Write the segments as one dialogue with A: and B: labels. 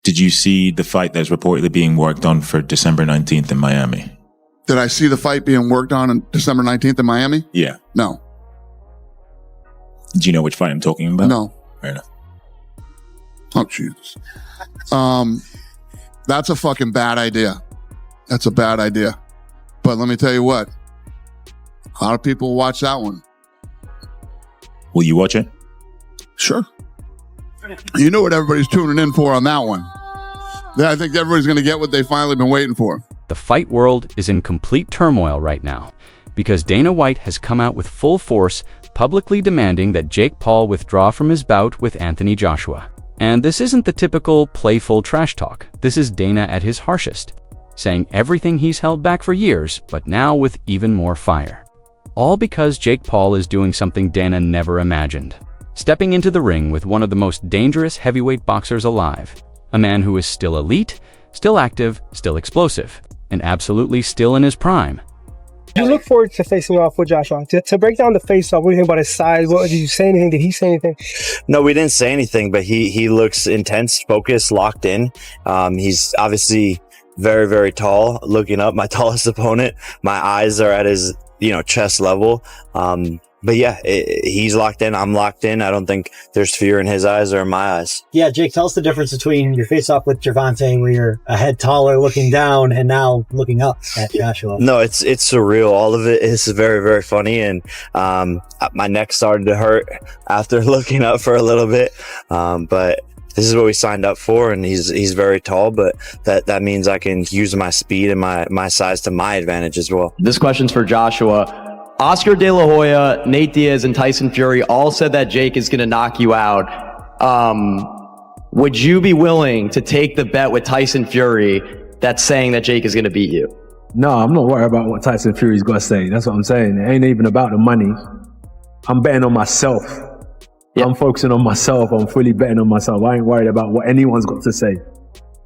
A: Did you see the fight that's reportedly being worked on for December 19th in Miami?
B: Did I see the fight being worked on December 19th in Miami?
A: Yeah.
B: No.
A: Do you know which fight I'm talking about?
B: No.
A: Fair enough.
B: Oh, Jesus. That's a fucking bad idea. That's a bad idea. But let me tell you what. A lot of people watch that one.
A: Will you watch it?
B: Sure. You know what everybody's tuning in for on that one. I think everybody's going to get what they've finally been waiting for.
C: The fight world is in complete turmoil right now because Dana White has come out with full force, publicly demanding that Jake Paul withdraw from his bout with Anthony Joshua. And this isn't the typical playful trash talk. This is Dana at his harshest, saying everything he's held back for years, but now with even more fire. All because Jake Paul is doing something Dana never imagined. Stepping into the ring with one of the most dangerous heavyweight boxers alive. A man who is still elite, still active, still explosive, and absolutely still in his prime.
D: You look forward to facing off with Joshua. To break down the face-off, what do you think about his size? Did you say anything? Did he say anything?
E: No, we didn't say anything, but he looks intense, focused, locked in. He's obviously very, very tall. Looking up, my tallest opponent. My eyes are at his, chest level. But yeah, he's locked in. I'm locked in. I don't think there's fear in his eyes or in my eyes.
F: Yeah, Jake, tell us the difference between your face-off with Gervonta, where you're a head taller looking down, and now looking up at Joshua.
E: No, it's surreal. All of it is very, very funny. And my neck started to hurt after looking up for a little bit. But this is what we signed up for, and he's very tall, but that means I can use my speed and my size to my advantage as well.
G: This question's for Joshua. Oscar De La Hoya, Nate Diaz, and Tyson Fury all said that Jake is going to knock you out. Would you be willing to take the bet with Tyson Fury that's saying that Jake is going to beat you?
H: No, I'm not worried about what Tyson Fury's got to say. That's what I'm saying. It ain't even about the money. I'm betting on myself. Yep. I'm focusing on myself. I'm fully betting on myself. I ain't worried about what anyone's got to say.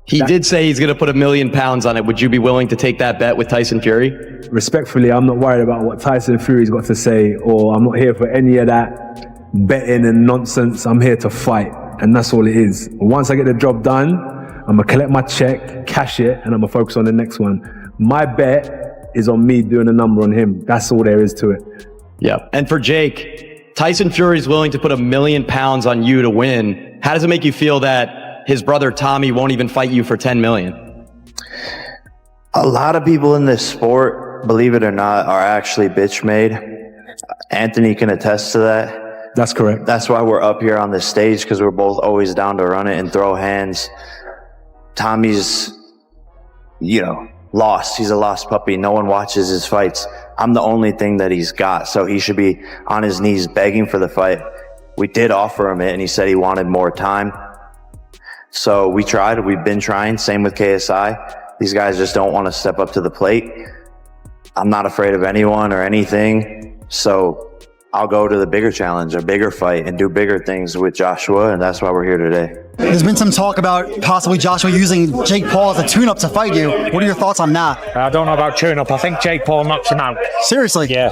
G: He did say he's going to put £1 million on it. Would you be willing to take that bet with Tyson Fury?
H: Respectfully, I'm not worried about what Tyson Fury's got to say, or I'm not here for any of that betting and nonsense. I'm here to fight, and that's all it is. Once I get the job done, I'm going to collect my check, cash it, and I'm going to focus on the next one. My bet is on me doing a number on him. That's all there is to it.
G: Yeah. And for Jake, Tyson Fury's willing to put £1 million on you to win. How does it make you feel that his brother Tommy won't even fight you for $10 million?
E: A lot of people in this sport, believe it or not, are actually bitch made. Anthony can attest to that.
H: That's correct.
E: That's why we're up here on this stage, because we're both always down to run it and throw hands. Tommy's, lost. He's a lost puppy. No one watches his fights. I'm the only thing that he's got, so he should be on his knees begging for the fight. We did offer him it, and he said he wanted more time. So we tried. We've been trying. Same with KSI. These guys just don't want to step up to the plate. I'm not afraid of anyone or anything. So I'll go to the bigger challenge, a bigger fight, and do bigger things with Joshua, and that's why we're here today.
I: There's been some talk about possibly Joshua using Jake Paul as a tune-up to fight you. What are your thoughts on that?
J: I don't know about tune-up. I think Jake Paul knocks him out.
I: Seriously?
J: Yeah.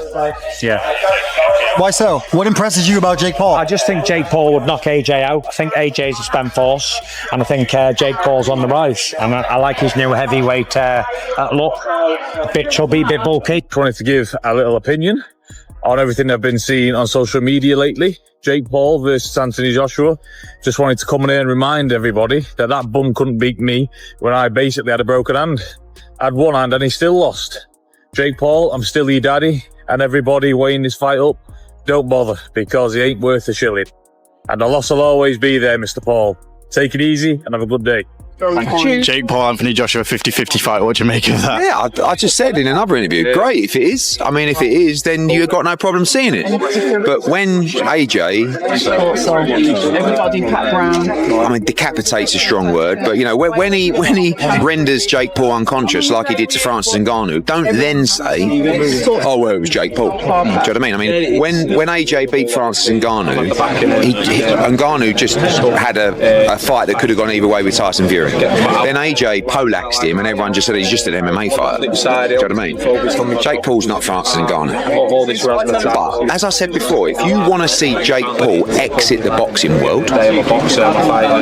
I: Why so? What impresses you about Jake Paul?
J: I just think Jake Paul would knock AJ out. I think AJ's a spent force, and I think Jake Paul's on the rise. And I like his new heavyweight look. A bit chubby, a bit bulky.
K: Wanted to give a little opinion on everything I've been seeing on social media lately. Jake Paul versus Anthony Joshua. Just wanted to come in here and remind everybody that bum couldn't beat me when I basically had a broken hand. I had one hand and he still lost. Jake Paul, I'm still your daddy, and everybody weighing this fight up, don't bother, because he ain't worth a shilling. And the loss will always be there, Mr. Paul. Take it easy and have a good day.
L: Jake Paul, Anthony Joshua, 50-50 fight. What do you make of that?
M: Yeah, I just said in another interview, great if it is. I mean, if it is, then you've got no problem seeing it. But when AJ, I mean, decapitates a strong word, but when he renders Jake Paul unconscious like he did to Francis Ngannou, don't then say, oh well, it was Jake Paul. Do you know what I mean? I mean, when AJ beat Francis Ngannou, Ngannou just had a fight that could have gone either way with Tyson Fury. boxer. Then AJ poleaxed him, and everyone just said he's just an MMA fighter. Do you know what I mean? Jake Paul's not Francis Ngannou. But as I said before, if you want to see Jake Paul exit the boxing world,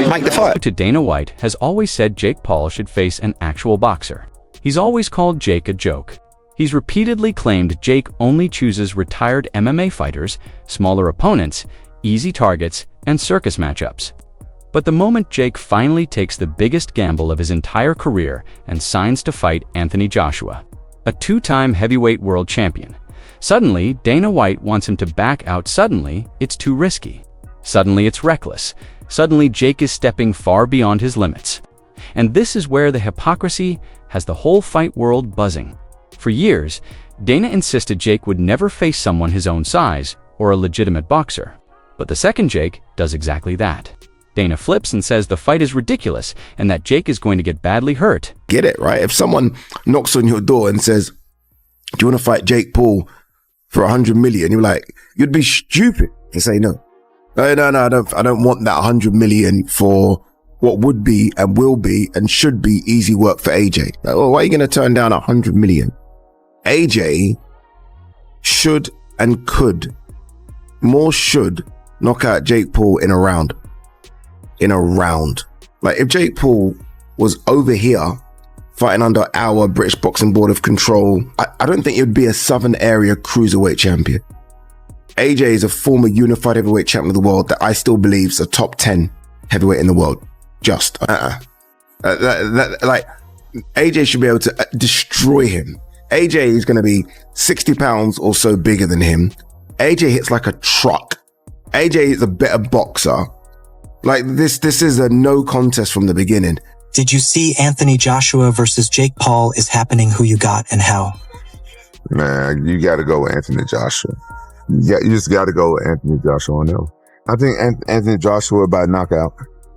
M: make the fight.
C: To Dana White has always said Jake Paul should face an actual boxer. He's always called Jake a joke. He's repeatedly claimed Jake only chooses retired MMA fighters, smaller opponents, easy targets, and circus matchups. But the moment Jake finally takes the biggest gamble of his entire career and signs to fight Anthony Joshua, a two-time heavyweight world champion, suddenly Dana White wants him to back out. Suddenly, it's too risky. Suddenly, it's reckless. Suddenly, Jake is stepping far beyond his limits. And this is where the hypocrisy has the whole fight world buzzing. For years, Dana insisted Jake would never face someone his own size or a legitimate boxer. But the second Jake does exactly that. Dana flips and says the fight is ridiculous and that Jake is going to get badly hurt.
N: Get it, right? If someone knocks on your door and says, do you want to fight Jake Paul for 100 million? You're like, you'd be stupid to say no. No, I don't want that 100 million for what would be and will be and should be easy work for AJ. Like, oh, why are you going to turn down 100 million? AJ should and could, more should, knock out Jake Paul in a round. Like if Jake Paul was over here fighting under our British Boxing Board of Control, I don't think it would be a Southern Area Cruiserweight champion. AJ is a former unified heavyweight champion of the world that I still believe is a top 10 heavyweight in the world. Like AJ should be able to destroy him. AJ is going to be 60 pounds or so bigger than him. AJ hits like a truck. AJ is a better boxer. Like this is a no contest from the beginning.
O: Did you see Anthony Joshua versus Jake Paul is happening? Who you got and how?
P: Man, you got to go with Anthony Joshua. You just got to go with Anthony Joshua on that. I think Anthony Joshua by knockout.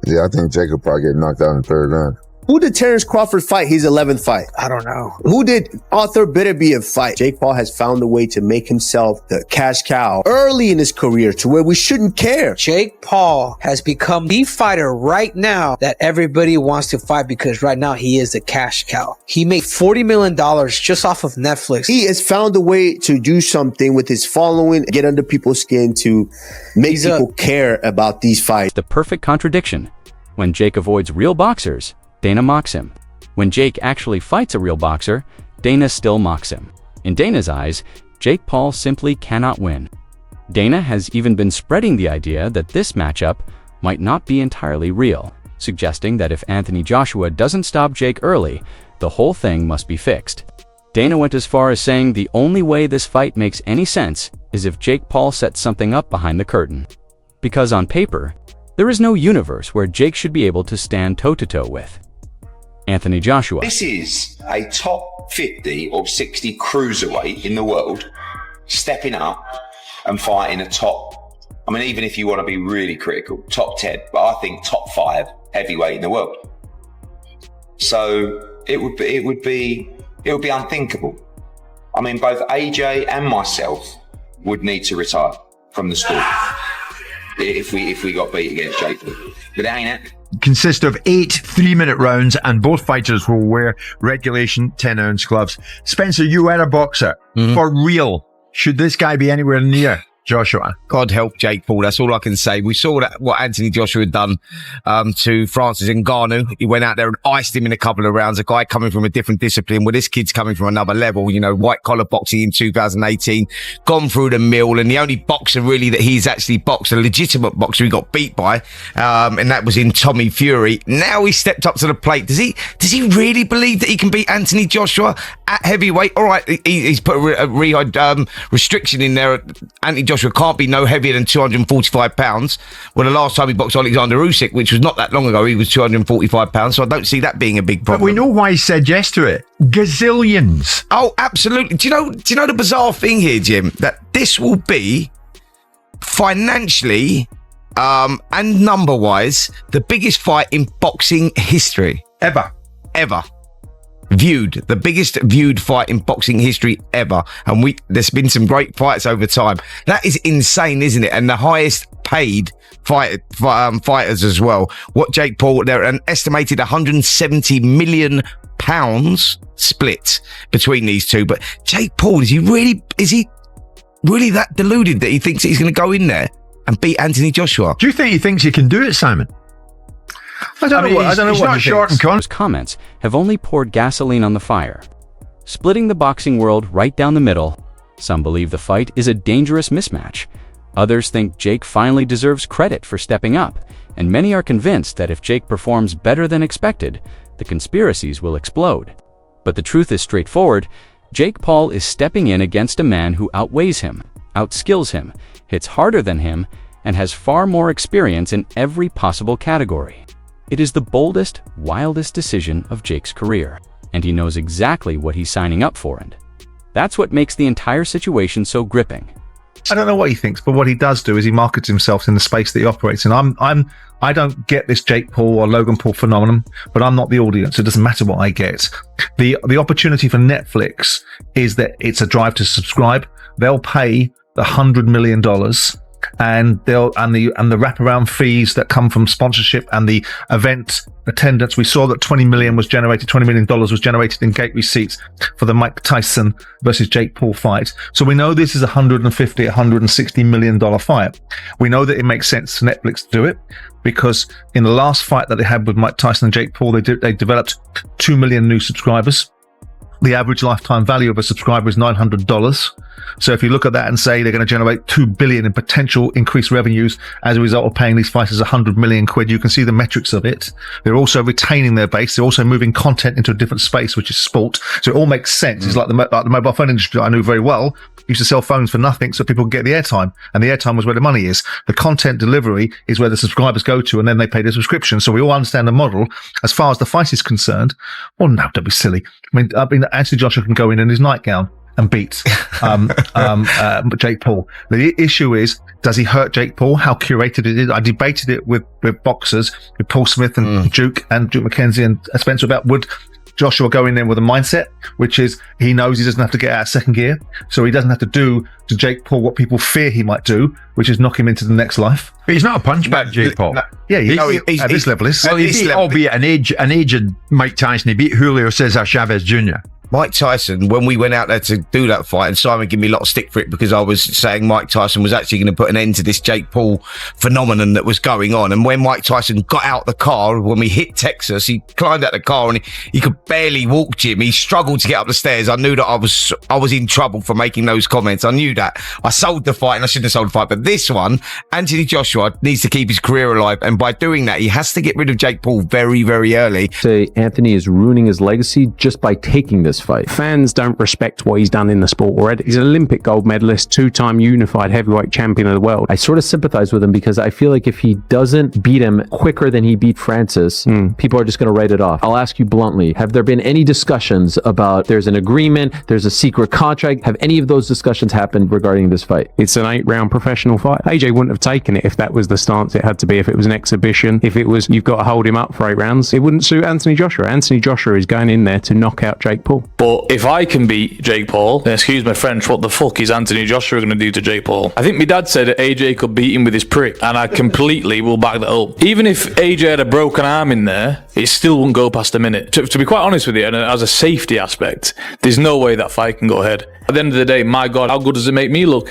P: Yeah, I think Jake will probably get knocked out in the third round.
Q: Who did Terrence Crawford fight his 11th fight?
D: I don't know.
Q: Who did Arthur Beterbiev fight? Jake Paul has found a way to make himself the cash cow early in his career to where we shouldn't care.
R: Jake Paul has become the fighter right now that everybody wants to fight because right now he is the cash cow. He made $40 million just off of Netflix.
Q: He has found a way to do something with his following, get under people's skin to make people care about these fights.
C: The perfect contradiction. When Jake avoids real boxers, Dana mocks him. When Jake actually fights a real boxer, Dana still mocks him. In Dana's eyes, Jake Paul simply cannot win. Dana has even been spreading the idea that this matchup might not be entirely real, suggesting that if Anthony Joshua doesn't stop Jake early, the whole thing must be fixed. Dana went as far as saying the only way this fight makes any sense is if Jake Paul sets something up behind the curtain. Because on paper, there is no universe where Jake should be able to stand toe-to-toe with Anthony Joshua.
M: This is a top 50 or 60 cruiserweight in the world stepping up and fighting a top, I mean, even if you want to be really critical, top 10, but I think top 5 heavyweight in the world. So it would be unthinkable. I mean, both AJ and myself would need to retire from the sport if we got beat against Jake. But it ain't it.
S: Consist of 8 3-minute rounds, and both fighters will wear regulation 10-ounce gloves. Spencer, you are a boxer. For real. Should this guy be anywhere near Joshua?
T: God help Jake Paul. That's all I can say. We saw that what Anthony Joshua had done to Francis Ngannou. He went out there and iced him in a couple of rounds. A guy coming from a different discipline. Well, this kid's coming from another level. You know, white collar boxing in 2018, gone through the mill, and the only boxer really that he's actually boxed, a legitimate boxer, he got beat by, and that was in Tommy Fury. Now he stepped up to the plate. Does he really believe that he can beat Anthony Joshua at heavyweight? All right, he's put a restriction in there. Anthony Joshua can't be no heavier than 245 pounds. Well, the last time he boxed Alexander Usyk, which was not that long ago, he was 245 pounds. So I don't see that being a big problem.
S: But we know why he said yes to it. Gazillions.
T: Oh, absolutely. Do you know the bizarre thing here, Jim? That this will be financially and number-wise the biggest fight in boxing history.
S: Ever.
T: viewed, the biggest viewed fight in boxing history ever. And there's been some great fights over time. That is insane, isn't it? And the highest paid fighters as well. What Jake Paul, they're an estimated £170 million split between these two. But Jake Paul, is he really that deluded that he thinks he's going to go in there and beat Anthony Joshua?
S: Do you think he thinks he can do it, Simon? I don't know what he thinks.
C: Those comments have only poured gasoline on the fire, splitting the boxing world right down the middle. Some believe the fight is a dangerous mismatch. Others think Jake finally deserves credit for stepping up, and many are convinced that if Jake performs better than expected, the conspiracies will explode. But the truth is straightforward. Jake Paul is stepping in against a man who outweighs him, outskills him, hits harder than him, and has far more experience in every possible category. It is the boldest, wildest decision of Jake's career, and he knows exactly what he's signing up for, and that's what makes the entire situation so gripping.
U: I don't know what he thinks, but what he does do is he markets himself in the space that he operates in. I don't get this Jake Paul or Logan Paul phenomenon, but I'm not the audience. It doesn't matter what I get. The opportunity for Netflix is that it's a drive to subscribe. They'll pay the $100 million and the wraparound fees that come from sponsorship and the event attendance. We saw that $20 million was generated in gate receipts for the Mike Tyson versus Jake Paul fight. So we know this is $150-160 million fight. We know that it makes sense for Netflix to do it because in the last fight that they had with Mike Tyson and Jake Paul, they developed 2 million new subscribers. The average lifetime value of a subscriber is $900. So if you look at that and say they're going to generate $2 billion in potential increased revenues as a result of paying these fighters £100 million, you can see the metrics of it. They're also retaining their base. They're also moving content into a different space, which is sport. So it all makes sense. It's like the mobile phone industry I knew very well. Used to sell phones for nothing so people could get the airtime, and the airtime was where the money is. The content delivery is where the subscribers go to, and then they pay their subscription. So we all understand the model. As far as the fight is concerned, well, no, don't be silly. I mean, Anthony Joshua can go in his nightgown and beat Jake Paul. The issue is, does he hurt Jake Paul? How curated it is? I debated it with boxers, with Paul Smith and Duke McKenzie and Spencer about would Joshua go in there with a mindset, which is he knows he doesn't have to get out of second gear, so he doesn't have to do to Jake Paul what people fear he might do, which is knock him into the next life.
S: But he's not a punchback, Jake Paul.
U: Yeah, he's at this level.
S: Albeit an aged Mike Tyson, he beat Julio Cesar Chavez Jr.
T: Mike Tyson, when we went out there to do that fight, and Simon gave me a lot of stick for it because I was saying Mike Tyson was actually going to put an end to this Jake Paul phenomenon that was going on. And when Mike Tyson got out the car, when we hit Texas, he climbed out the car and he could barely walk, Jim. He struggled to get up the stairs. I knew that I was in trouble for making those comments. I knew that. I sold the fight and I shouldn't have sold the fight. But this one, Anthony Joshua needs to keep his career alive. And by doing that, he has to get rid of Jake Paul very, very early.
V: Say Anthony is ruining his legacy just by taking this fight. Fans don't respect what he's done in the sport already. He's an Olympic gold medalist, 2-time unified heavyweight champion of the world. I sort of sympathize with him because I feel like if he doesn't beat him quicker than he beat Francis, people are just going to write it off. I'll ask you bluntly, have there been any discussions about there's an agreement, there's a secret contract? Have any of those discussions happened regarding this fight? It's an 8-round professional fight. AJ wouldn't have taken it if that was the stance it had to be. If it was an exhibition, if it was you've got to hold him up for 8 rounds, it wouldn't suit Anthony Joshua. Anthony Joshua is going in there to knock out Jake Paul.
W: But if I can beat Jake Paul, then excuse my French, what the fuck is Anthony Joshua going to do to Jake Paul? I think my dad said that AJ could beat him with his prick, and I completely will back that up. Even if AJ had a broken arm in there, it still wouldn't go past a minute. To be quite honest with you, and as a safety aspect, there's no way that fight can go ahead. At the end of the day, my God, how good does it make me look?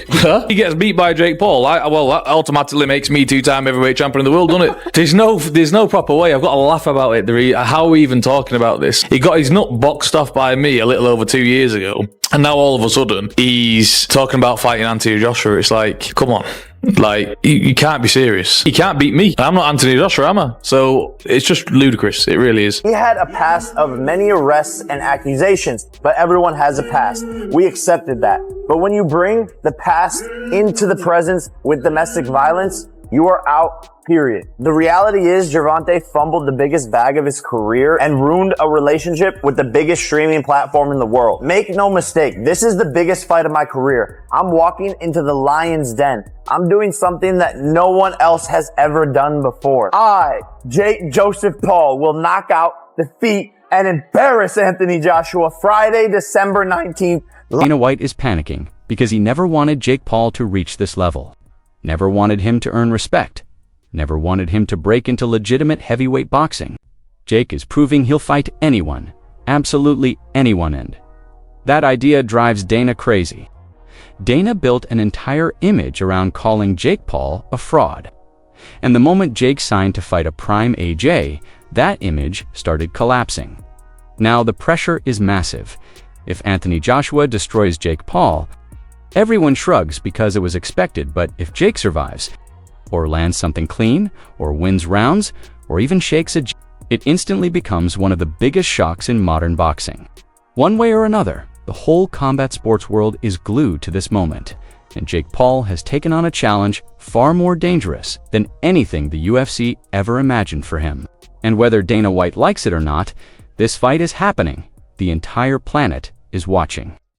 W: He gets beat by Jake Paul. Well, that automatically makes me 2-time heavyweight champion of the world, doesn't it? There's no proper way. I've got to laugh about it. How are we even talking about this? He got his nut boxed off by me a little over 2 years ago, and now all of a sudden he's talking about fighting Anthony Joshua. It's like, come on. Like, you can't be serious. He can't beat me. I'm not Anthony Joshua, am I? So it's just ludicrous. It really is.
E: He had a past of many arrests and accusations, but everyone has a past. We accepted that. But when you bring the past into the presence with domestic violence, you are out, period. The reality is Gervonta fumbled the biggest bag of his career and ruined a relationship with the biggest streaming platform in the world. Make no mistake, this is the biggest fight of my career. I'm walking into the lion's den. I'm doing something that no one else has ever done before. I, Joseph Paul, will knock out, defeat,
A: and embarrass Anthony Joshua Friday, December 19th.
C: Dana White is panicking because he never wanted Jake Paul to reach this level. Never wanted him to earn respect. Never wanted him to break into legitimate heavyweight boxing. Jake is proving he'll fight anyone, absolutely anyone, and that idea drives Dana crazy. Dana built an entire image around calling Jake Paul a fraud. And the moment Jake signed to fight a prime AJ, that image started collapsing. Now the pressure is massive. If Anthony Joshua destroys Jake Paul, everyone shrugs because it was expected, but if Jake survives, or lands something clean, or wins rounds, or even shakes it instantly becomes one of the biggest shocks in modern boxing. One way or another, the whole combat sports world is glued to this moment, and Jake Paul has taken on a challenge far more dangerous than anything the UFC ever imagined for him. And whether Dana White likes it or not, this fight is happening. The entire planet is watching.